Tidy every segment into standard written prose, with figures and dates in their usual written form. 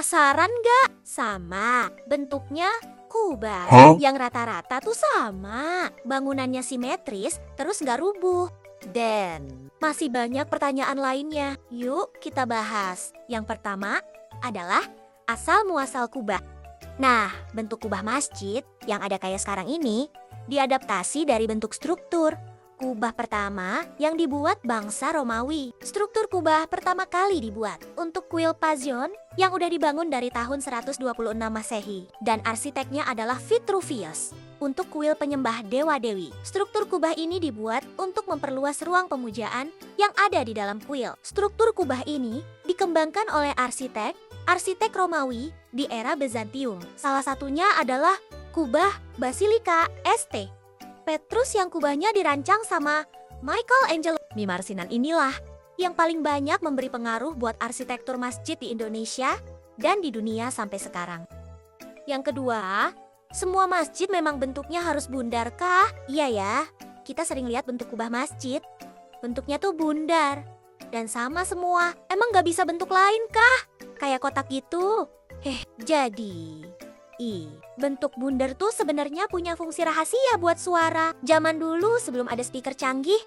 Penasaran nggak? Sama, bentuknya kubah. Yang rata-rata tuh sama. Bangunannya simetris, terus nggak rubuh. Dan masih banyak pertanyaan lainnya. Yuk kita bahas. Yang pertama adalah asal-muasal kubah. Nah, bentuk kubah masjid yang ada kayak sekarang ini diadaptasi dari bentuk struktur. Kubah pertama yang dibuat bangsa Romawi. Struktur kubah pertama kali dibuat untuk kuil Pazion yang udah dibangun dari tahun 126 Masehi. Dan arsiteknya adalah Vitruvius untuk kuil penyembah dewa-dewi. Struktur kubah ini dibuat untuk memperluas ruang pemujaan yang ada di dalam kuil. Struktur kubah ini dikembangkan oleh arsitek Romawi di era Bizantium. Salah satunya adalah kubah Basilika St. Petrus yang kubahnya dirancang sama Michelangelo. Mimarsinan inilah yang paling banyak memberi pengaruh buat arsitektur masjid di Indonesia dan di dunia sampai sekarang. Yang kedua, semua masjid memang bentuknya harus bundar kah? Iya ya, kita sering lihat bentuk kubah masjid. Bentuknya tuh bundar dan sama semua. Emang gak bisa bentuk lain kah? Kayak kotak gitu. Jadi bentuk bundar tuh sebenarnya punya fungsi rahasia buat suara. Zaman dulu sebelum ada speaker canggih,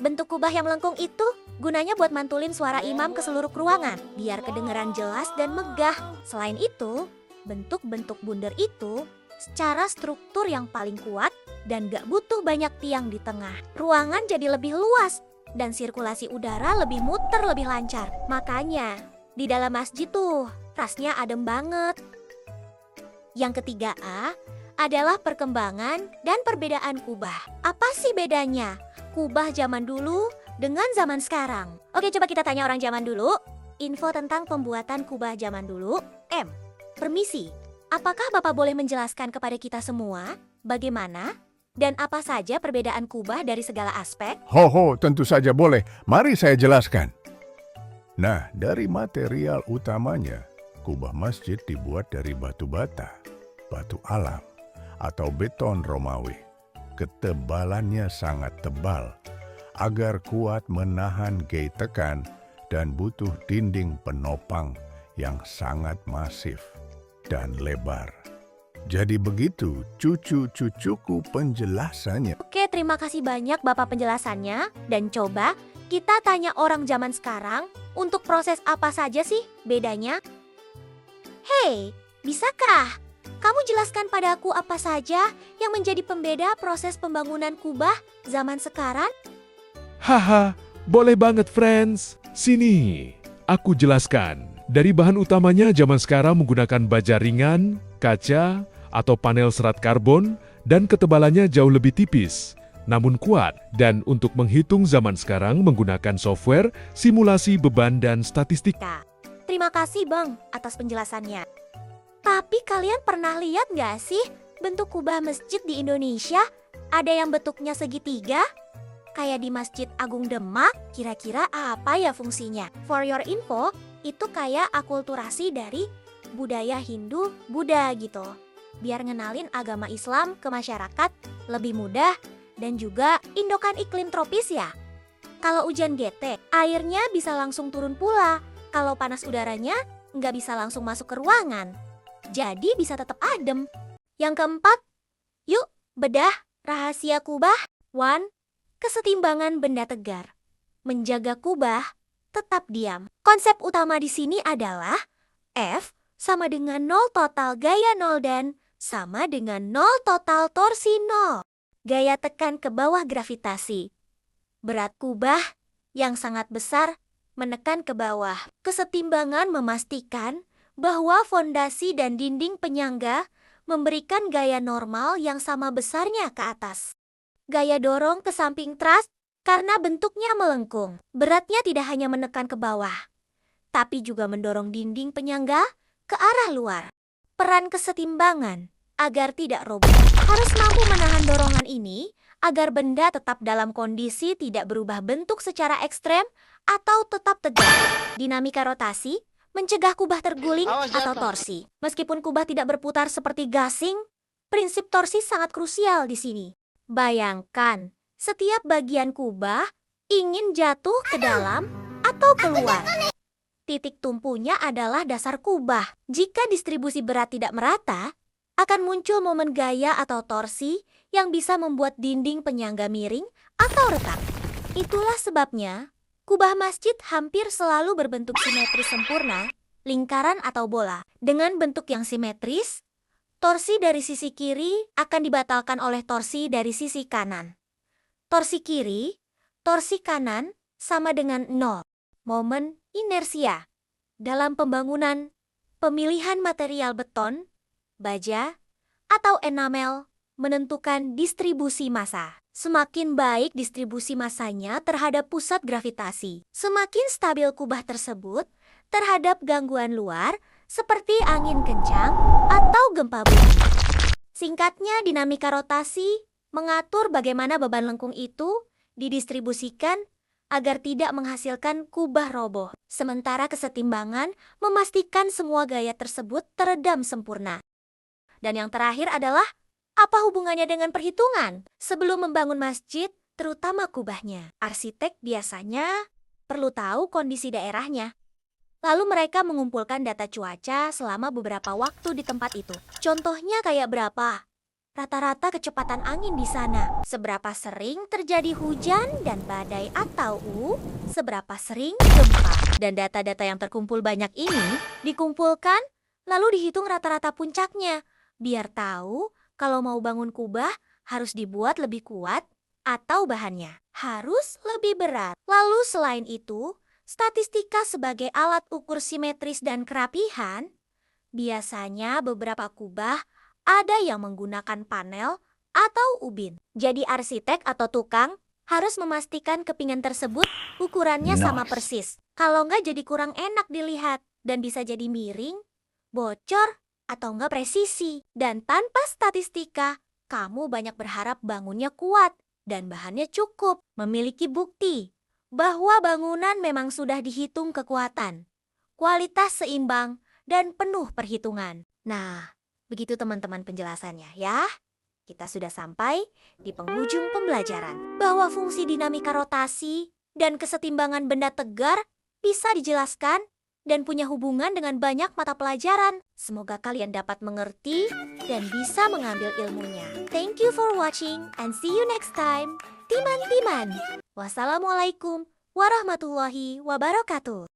bentuk kubah yang melengkung itu gunanya buat mantulin suara imam ke seluruh ruangan, biar kedengeran jelas dan megah. Selain itu, bentuk-bentuk bundar itu secara struktur yang paling kuat dan gak butuh banyak tiang di tengah. Ruangan jadi lebih luas dan sirkulasi udara lebih muter lebih lancar. Makanya di dalam masjid tuh rasanya adem banget. Yang ketiga adalah perkembangan dan perbedaan kubah. Apa sih bedanya kubah zaman dulu dengan zaman sekarang? Oke, coba kita tanya orang zaman dulu. Info tentang pembuatan kubah zaman dulu. Permisi, apakah Bapak boleh menjelaskan kepada kita semua bagaimana dan apa saja perbedaan kubah dari segala aspek? Tentu saja boleh. Mari saya jelaskan. Nah, dari material utamanya, kubah masjid dibuat dari batu bata, batu alam, atau beton Romawi. Ketebalannya sangat tebal agar kuat menahan gaya tekan dan butuh dinding penopang yang sangat masif dan lebar. Jadi begitu cucu-cucuku penjelasannya. Oke, terima kasih banyak Bapak penjelasannya. Dan coba kita tanya orang zaman sekarang untuk proses apa saja sih bedanya? Hei, bisakah kamu jelaskan padaku apa saja yang menjadi pembeda proses pembangunan kubah zaman sekarang? Haha, boleh banget friends. Sini, aku jelaskan. Dari bahan utamanya zaman sekarang menggunakan baja ringan, kaca, atau panel serat karbon, dan ketebalannya jauh lebih tipis, namun kuat. Dan untuk menghitung zaman sekarang menggunakan software, simulasi beban, dan statistik. Terima kasih Bang atas penjelasannya. Tapi kalian pernah lihat nggak sih bentuk kubah masjid di Indonesia? Ada yang bentuknya segitiga? Kayak di Masjid Agung Demak, kira-kira apa ya fungsinya? For your info, itu kayak akulturasi dari budaya Hindu, Buddha gitu. Biar ngenalin agama Islam ke masyarakat lebih mudah dan juga indokan iklim tropis ya. Kalau hujan gete, airnya bisa langsung turun pula. Kalau panas udaranya, nggak bisa langsung masuk ke ruangan. Jadi bisa tetap adem. Yang keempat, yuk bedah rahasia kubah. 1. Kesetimbangan benda tegar. Menjaga kubah tetap diam. Konsep utama di sini adalah F sama dengan 0 total gaya 0 dan sama dengan 0 total torsi 0. Gaya tekan ke bawah gravitasi. Berat kubah yang sangat besar menekan ke bawah. Kesetimbangan memastikan bahwa fondasi dan dinding penyangga memberikan gaya normal yang sama besarnya ke atas. Gaya dorong ke samping truss karena bentuknya melengkung. Beratnya tidak hanya menekan ke bawah, tapi juga mendorong dinding penyangga ke arah luar. Peran kesetimbangan agar tidak roboh. Harus mampu menahan dorongan ini agar benda tetap dalam kondisi tidak berubah bentuk secara ekstrem atau tetap tegak. Dinamika rotasi mencegah kubah terguling atau torsi. Meskipun kubah tidak berputar seperti gasing, prinsip torsi sangat krusial di sini. Bayangkan, setiap bagian kubah ingin jatuh ke dalam atau keluar. Titik tumpunya adalah dasar kubah. Jika distribusi berat tidak merata, akan muncul momen gaya atau torsi yang bisa membuat dinding penyangga miring atau retak. Itulah sebabnya, kubah masjid hampir selalu berbentuk simetris sempurna, lingkaran atau bola. Dengan bentuk yang simetris, torsi dari sisi kiri akan dibatalkan oleh torsi dari sisi kanan. Torsi kiri, torsi kanan sama dengan 0. Momen inersia. Dalam pembangunan, pemilihan material beton, baja, atau enamel menentukan distribusi massa. Semakin baik distribusi massanya terhadap pusat gravitasi, semakin stabil kubah tersebut terhadap gangguan luar seperti angin kencang atau gempa bumi. Singkatnya, dinamika rotasi mengatur bagaimana beban lengkung itu didistribusikan agar tidak menghasilkan kubah roboh. Sementara kesetimbangan memastikan semua gaya tersebut teredam sempurna. Dan yang terakhir adalah, apa hubungannya dengan perhitungan? Sebelum membangun masjid, terutama kubahnya, arsitek biasanya perlu tahu kondisi daerahnya. Lalu mereka mengumpulkan data cuaca selama beberapa waktu di tempat itu. Contohnya kayak berapa? Rata-rata kecepatan angin di sana, seberapa sering terjadi hujan dan badai atau seberapa sering gempa. Dan data-data yang terkumpul banyak ini dikumpulkan lalu dihitung rata-rata puncaknya, biar tahu kalau mau bangun kubah harus dibuat lebih kuat atau bahannya harus lebih berat. Lalu selain itu, statistika sebagai alat ukur simetris dan kerapihan, biasanya beberapa kubah ada yang menggunakan panel atau ubin. Jadi arsitek atau tukang harus memastikan kepingan tersebut ukurannya sama persis. Kalau nggak jadi kurang enak dilihat dan bisa jadi miring, bocor, atau nggak presisi. Dan tanpa statistika, kamu banyak berharap bangunnya kuat dan bahannya cukup. Memiliki bukti bahwa bangunan memang sudah dihitung kekuatan, kualitas seimbang, dan penuh perhitungan. Nah, begitu teman-teman penjelasannya ya. Kita sudah sampai di penghujung pembelajaran bahwa fungsi dinamika rotasi dan kesetimbangan benda tegar bisa dijelaskan dan punya hubungan dengan banyak mata pelajaran. Semoga kalian dapat mengerti dan bisa mengambil ilmunya. Thank you for watching and see you next time. Timan-timan. Wassalamualaikum warahmatullahi wabarakatuh.